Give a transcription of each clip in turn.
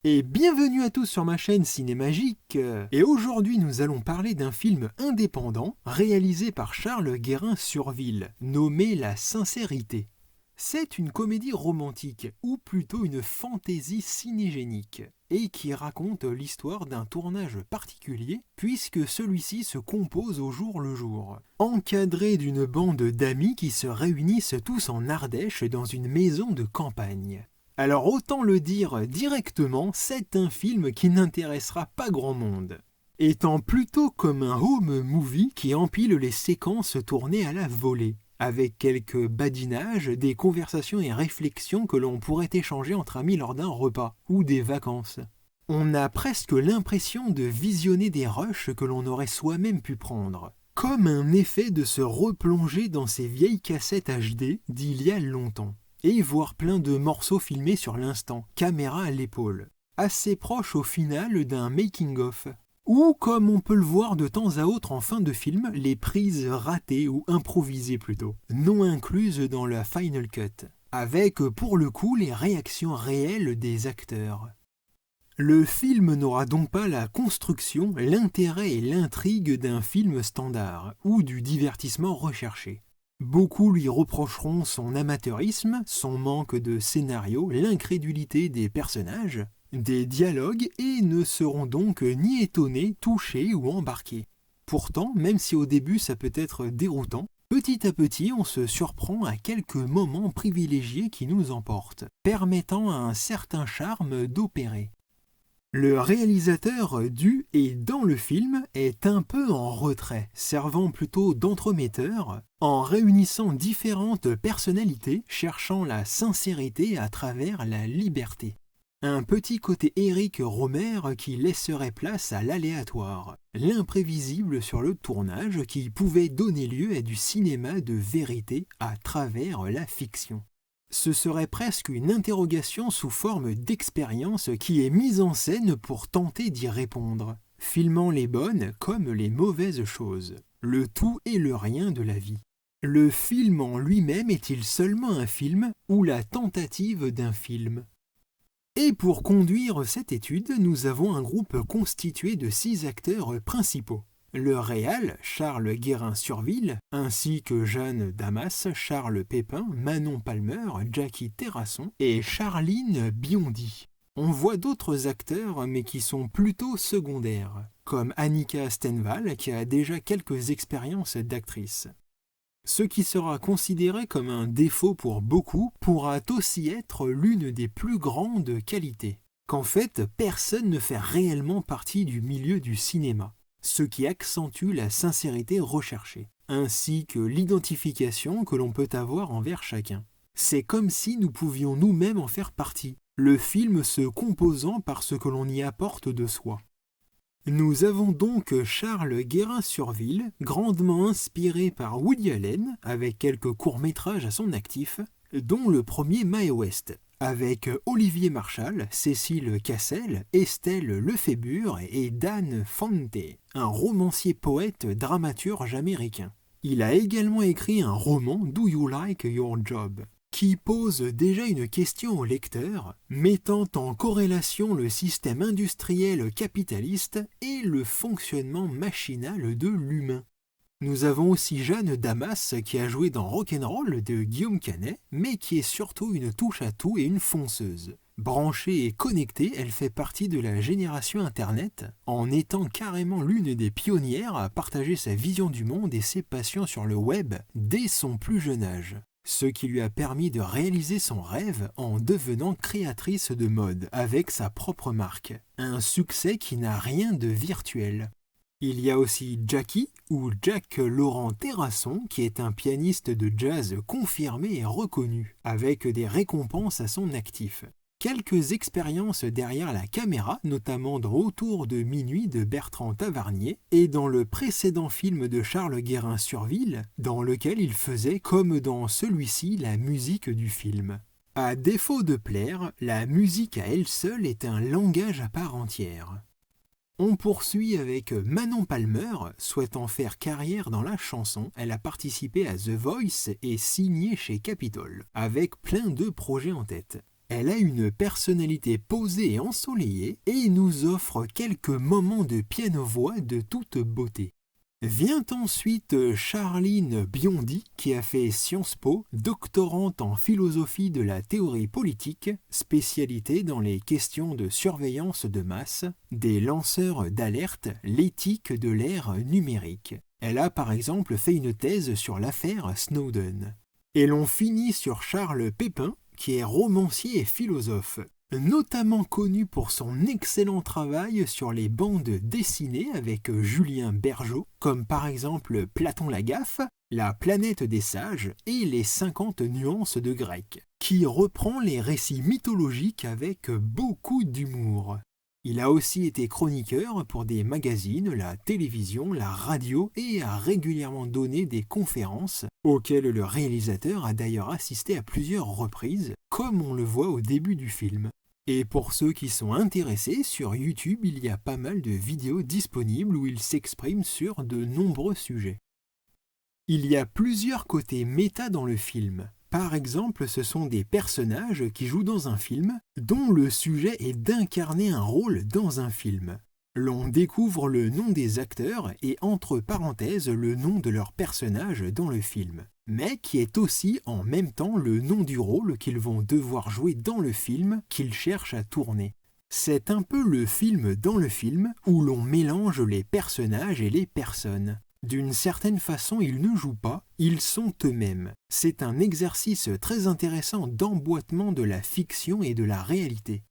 Et bienvenue à tous sur ma chaîne Cinémagique. Et aujourd'hui nous allons parler d'un film indépendant réalisé par Charles Guérin-Surville, nommé La Sincérité. C'est une comédie romantique, ou plutôt une fantaisie cinégénique, et qui raconte l'histoire d'un tournage particulier, puisque celui-ci se compose au jour le jour, encadré d'une bande d'amis qui se réunissent tous en Ardèche dans une maison de campagne. Alors autant le dire directement, c'est un film qui n'intéressera pas grand monde, étant plutôt comme un home movie qui empile les séquences tournées à la volée, avec quelques badinages, des conversations et réflexions que l'on pourrait échanger entre amis lors d'un repas ou des vacances. On a presque l'impression de visionner des rushs que l'on aurait soi-même pu prendre, comme un effet de se replonger dans ces vieilles cassettes HD d'il y a longtemps, et voir plein de morceaux filmés sur l'instant, caméra à l'épaule, assez proche au final d'un making-of. Ou comme on peut le voir de temps à autre en fin de film, les prises ratées ou improvisées plutôt, non incluses dans la final cut, avec pour le coup les réactions réelles des acteurs. Le film n'aura donc pas la construction, l'intérêt et l'intrigue d'un film standard, ou du divertissement recherché. Beaucoup lui reprocheront son amateurisme, son manque de scénario, l'incrédulité des personnages, des dialogues et ne seront donc ni étonnés, touchés ou embarqués. Pourtant, même si au début ça peut être déroutant, petit à petit on se surprend à quelques moments privilégiés qui nous emportent, permettant à un certain charme d'opérer. Le réalisateur du et dans le film est un peu en retrait, servant plutôt d'entremetteur, en réunissant différentes personnalités cherchant la sincérité à travers la liberté. Un petit côté Éric Rohmer qui laisserait place à l'aléatoire, l'imprévisible sur le tournage qui pouvait donner lieu à du cinéma de vérité à travers la fiction. Ce serait presque une interrogation sous forme d'expérience qui est mise en scène pour tenter d'y répondre, filmant les bonnes comme les mauvaises choses, le tout et le rien de la vie. Le film en lui-même est-il seulement un film ou la tentative d'un film ? Et pour conduire cette étude, nous avons un groupe constitué de 6 acteurs principaux. Le réal, Charles Guérin-Surville, ainsi que Jeanne Damas, Charles Pépin, Manon Palmer, Jackie Terrasson et Charline Biondi. On voit d'autres acteurs mais qui sont plutôt secondaires, comme Annika Stenval qui a déjà quelques expériences d'actrice. Ce qui sera considéré comme un défaut pour beaucoup pourra aussi être l'une des plus grandes qualités, qu'en fait personne ne fait réellement partie du milieu du cinéma, ce qui accentue la sincérité recherchée, ainsi que l'identification que l'on peut avoir envers chacun. C'est comme si nous pouvions nous-mêmes en faire partie, le film se composant par ce que l'on y apporte de soi. Nous avons donc Charles Guérin-Surville, grandement inspiré par Woody Allen, avec quelques courts-métrages à son actif, dont le premier Mae West, avec Olivier Marchal, Cécile Cassel, Estelle Lefébure et Dan Fante, un romancier-poète dramaturge américain. Il a également écrit un roman Do You Like Your Job qui pose déjà une question au lecteur, mettant en corrélation le système industriel capitaliste et le fonctionnement machinal de l'humain. Nous avons aussi Jeanne Damas qui a joué dans Rock'n'Roll de Guillaume Canet, mais qui est surtout une touche-à-tout et une fonceuse. Branchée et connectée, elle fait partie de la génération Internet, en étant carrément l'une des pionnières à partager sa vision du monde et ses passions sur le web dès son plus jeune âge. Ce qui lui a permis de réaliser son rêve en devenant créatrice de mode avec sa propre marque. Un succès qui n'a rien de virtuel. Il y a aussi Jackie, ou Jack Laurent Terrasson, qui est un pianiste de jazz confirmé et reconnu, avec des récompenses à son actif. Quelques expériences derrière la caméra, notamment dans Autour de minuit de Bertrand Tavernier, et dans le précédent film de Charles Guérin-Surville, dans lequel il faisait, comme dans celui-ci, la musique du film. À défaut de plaire, la musique à elle seule est un langage à part entière. On poursuit avec Manon Palmer, souhaitant faire carrière dans la chanson, elle a participé à The Voice et signé chez Capitol, avec plein de projets en tête. Elle a une personnalité posée et ensoleillée et nous offre quelques moments de piano-voix de toute beauté. Vient ensuite Charline Biondi qui a fait Sciences Po, doctorante en philosophie de la théorie politique, spécialité dans les questions de surveillance de masse, des lanceurs d'alerte, l'éthique de l'ère numérique. Elle a par exemple fait une thèse sur l'affaire Snowden. Et l'on finit sur Charles Pépin, qui est romancier et philosophe, notamment connu pour son excellent travail sur les bandes dessinées avec Julien Bergeau, comme par exemple Platon la Gaffe, La planète des sages et les 50 nuances de grec, qui reprend les récits mythologiques avec beaucoup d'humour. Il a aussi été chroniqueur pour des magazines, la télévision, la radio et a régulièrement donné des conférences auxquelles le réalisateur a d'ailleurs assisté à plusieurs reprises, comme on le voit au début du film. Et pour ceux qui sont intéressés, sur YouTube, il y a pas mal de vidéos disponibles où il s'exprime sur de nombreux sujets. Il y a plusieurs côtés méta dans le film. Par exemple, ce sont des personnages qui jouent dans un film dont le sujet est d'incarner un rôle dans un film. L'on découvre le nom des acteurs et entre parenthèses le nom de leur personnage dans le film, mais qui est aussi en même temps le nom du rôle qu'ils vont devoir jouer dans le film qu'ils cherchent à tourner. C'est un peu le film dans le film où l'on mélange les personnages et les personnes. D'une certaine façon, ils ne jouent pas, ils sont eux-mêmes. C'est un exercice très intéressant d'emboîtement de la fiction et de la réalité.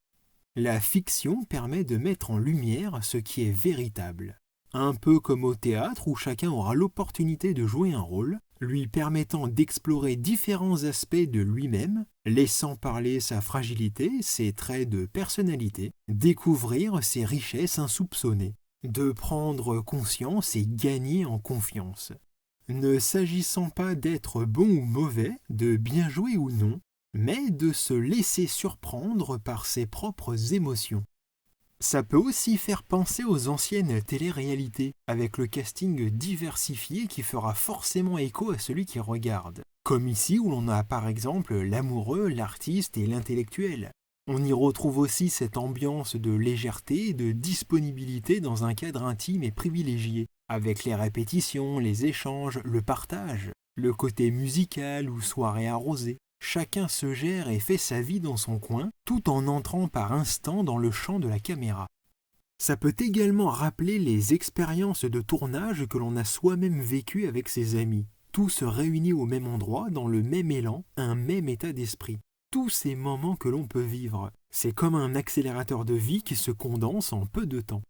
La fiction permet de mettre en lumière ce qui est véritable. Un peu comme au théâtre où chacun aura l'opportunité de jouer un rôle, lui permettant d'explorer différents aspects de lui-même, laissant parler sa fragilité, ses traits de personnalité, découvrir ses richesses insoupçonnées, de prendre conscience et gagner en confiance. Ne s'agissant pas d'être bon ou mauvais, de bien jouer ou non, mais de se laisser surprendre par ses propres émotions. Ça peut aussi faire penser aux anciennes télé-réalités, avec le casting diversifié qui fera forcément écho à celui qui regarde. Comme ici où l'on a par exemple l'amoureux, l'artiste et l'intellectuel. On y retrouve aussi cette ambiance de légèreté et de disponibilité dans un cadre intime et privilégié, avec les répétitions, les échanges, le partage, le côté musical ou soirée arrosée. Chacun se gère et fait sa vie dans son coin, tout en entrant par instant dans le champ de la caméra. Ça peut également rappeler les expériences de tournage que l'on a soi-même vécues avec ses amis, tous réunis au même endroit, dans le même élan, un même état d'esprit. Tous ces moments que l'on peut vivre. C'est comme un accélérateur de vie qui se condense en peu de temps.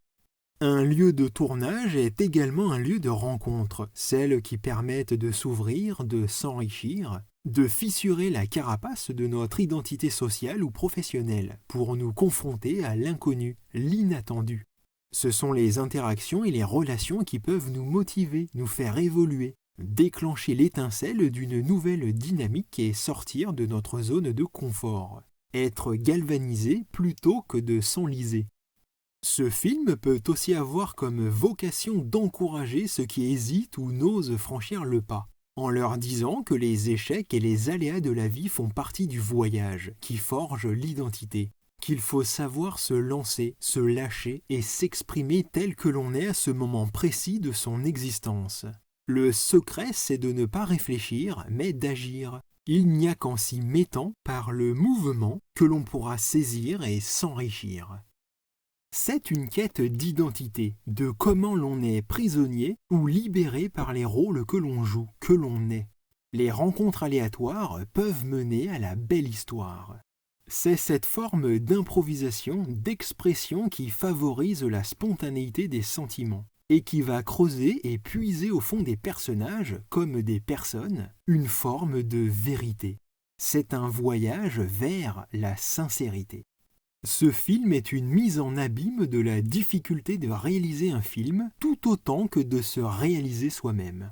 Un lieu de tournage est également un lieu de rencontre, celles qui permettent de s'ouvrir, de s'enrichir, de fissurer la carapace de notre identité sociale ou professionnelle pour nous confronter à l'inconnu, l'inattendu. Ce sont les interactions et les relations qui peuvent nous motiver, nous faire évoluer, déclencher l'étincelle d'une nouvelle dynamique et sortir de notre zone de confort. Être galvanisé plutôt que de s'enliser. Ce film peut aussi avoir comme vocation d'encourager ceux qui hésitent ou n'osent franchir le pas, en leur disant que les échecs et les aléas de la vie font partie du voyage qui forge l'identité, qu'il faut savoir se lancer, se lâcher et s'exprimer tel que l'on est à ce moment précis de son existence. Le secret, c'est de ne pas réfléchir, mais d'agir. Il n'y a qu'en s'y mettant par le mouvement que l'on pourra saisir et s'enrichir. C'est une quête d'identité, de comment l'on est prisonnier ou libéré par les rôles que l'on joue, que l'on est. Les rencontres aléatoires peuvent mener à la belle histoire. C'est cette forme d'improvisation, d'expression qui favorise la spontanéité des sentiments et qui va creuser et puiser au fond des personnages, comme des personnes, une forme de vérité. C'est un voyage vers la sincérité. Ce film est une mise en abîme de la difficulté de réaliser un film, tout autant que de se réaliser soi-même.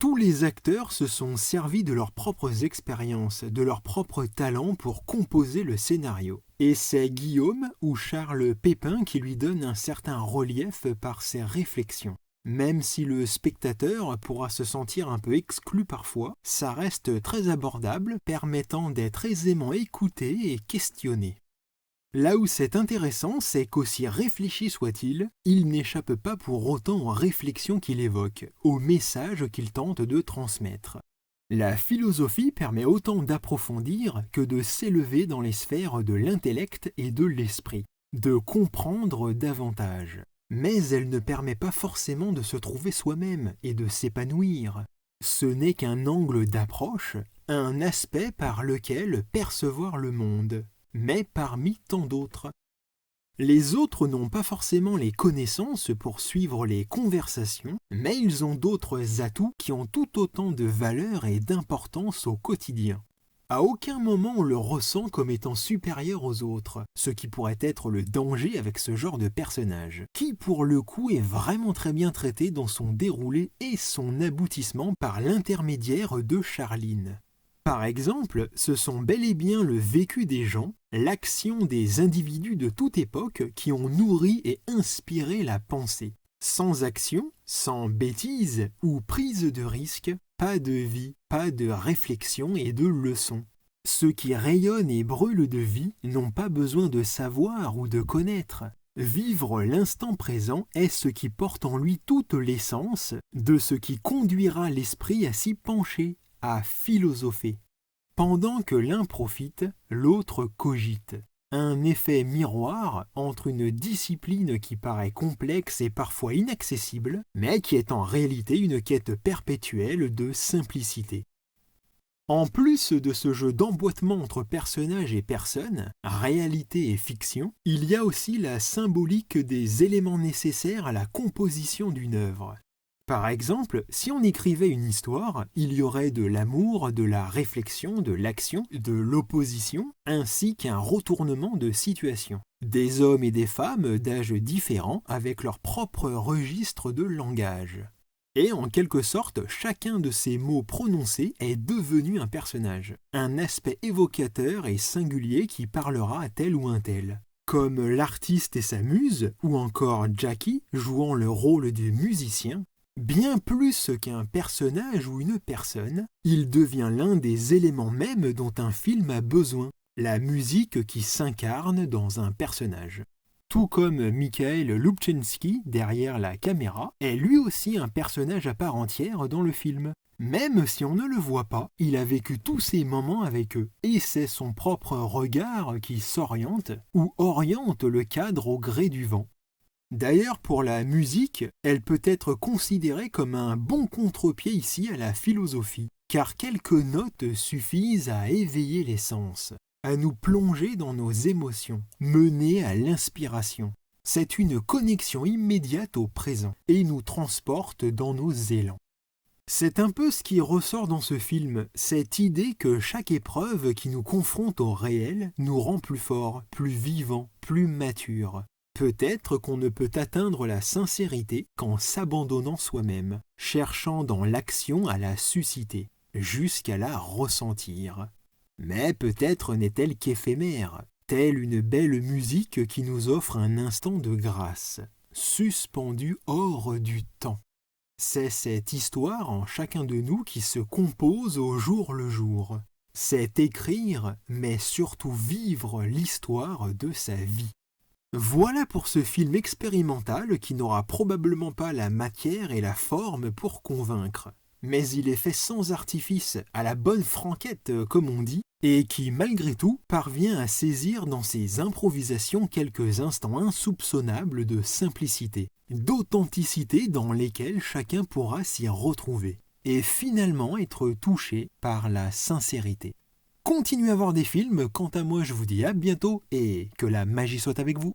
Tous les acteurs se sont servis de leurs propres expériences, de leurs propres talents pour composer le scénario. Et c'est Guillaume ou Charles Pépin qui lui donne un certain relief par ses réflexions. Même si le spectateur pourra se sentir un peu exclu parfois, ça reste très abordable, permettant d'être aisément écouté et questionné. Là où c'est intéressant, c'est qu'aussi réfléchi soit-il, il n'échappe pas pour autant aux réflexions qu'il évoque, aux messages qu'il tente de transmettre. La philosophie permet autant d'approfondir que de s'élever dans les sphères de l'intellect et de l'esprit, de comprendre davantage. Mais elle ne permet pas forcément de se trouver soi-même et de s'épanouir. Ce n'est qu'un angle d'approche, un aspect par lequel percevoir le monde, mais parmi tant d'autres. Les autres n'ont pas forcément les connaissances pour suivre les conversations, mais ils ont d'autres atouts qui ont tout autant de valeur et d'importance au quotidien. À aucun moment on le ressent comme étant supérieur aux autres, ce qui pourrait être le danger avec ce genre de personnage, qui pour le coup est vraiment très bien traité dans son déroulé et son aboutissement par l'intermédiaire de Charline. Par exemple, ce sont bel et bien le vécu des gens, l'action des individus de toute époque qui ont nourri et inspiré la pensée. Sans action, sans bêtise ou prise de risque, pas de vie, pas de réflexion et de leçons. Ceux qui rayonnent et brûlent de vie n'ont pas besoin de savoir ou de connaître. Vivre l'instant présent est ce qui porte en lui toute l'essence de ce qui conduira l'esprit à s'y pencher, à philosopher. Pendant que l'un profite, l'autre cogite. Un effet miroir entre une discipline qui paraît complexe et parfois inaccessible, mais qui est en réalité une quête perpétuelle de simplicité. En plus de ce jeu d'emboîtement entre personnages et personnes, réalité et fiction, il y a aussi la symbolique des éléments nécessaires à la composition d'une œuvre. Par exemple, si on écrivait une histoire, il y aurait de l'amour, de la réflexion, de l'action, de l'opposition, ainsi qu'un retournement de situation. Des hommes et des femmes d'âges différents avec leur propre registre de langage. Et en quelque sorte, chacun de ces mots prononcés est devenu un personnage, un aspect évocateur et singulier qui parlera à tel ou un tel. Comme l'artiste et sa muse, ou encore Jackie jouant le rôle du musicien, bien plus qu'un personnage ou une personne, il devient l'un des éléments mêmes dont un film a besoin, la musique qui s'incarne dans un personnage. Tout comme Mikhail Lubchansky, derrière la caméra, est lui aussi un personnage à part entière dans le film. Même si on ne le voit pas, il a vécu tous ces moments avec eux, et c'est son propre regard qui s'oriente ou oriente le cadre au gré du vent. D'ailleurs, pour la musique, elle peut être considérée comme un bon contre-pied ici à la philosophie, car quelques notes suffisent à éveiller les sens, à nous plonger dans nos émotions, mener à l'inspiration. C'est une connexion immédiate au présent et nous transporte dans nos élans. C'est un peu ce qui ressort dans ce film, cette idée que chaque épreuve qui nous confronte au réel nous rend plus forts, plus vivants, plus matures. Peut-être qu'on ne peut atteindre la sincérité qu'en s'abandonnant soi-même, cherchant dans l'action à la susciter, jusqu'à la ressentir. Mais peut-être n'est-elle qu'éphémère, telle une belle musique qui nous offre un instant de grâce, suspendue hors du temps. C'est cette histoire en chacun de nous qui se compose au jour le jour. C'est écrire, mais surtout vivre l'histoire de sa vie. Voilà pour ce film expérimental qui n'aura probablement pas la matière et la forme pour convaincre. Mais il est fait sans artifice, à la bonne franquette comme on dit, et qui malgré tout parvient à saisir dans ses improvisations quelques instants insoupçonnables de simplicité, d'authenticité dans lesquels chacun pourra s'y retrouver, et finalement être touché par la sincérité. Continuez à voir des films, quant à moi je vous dis à bientôt et que la magie soit avec vous.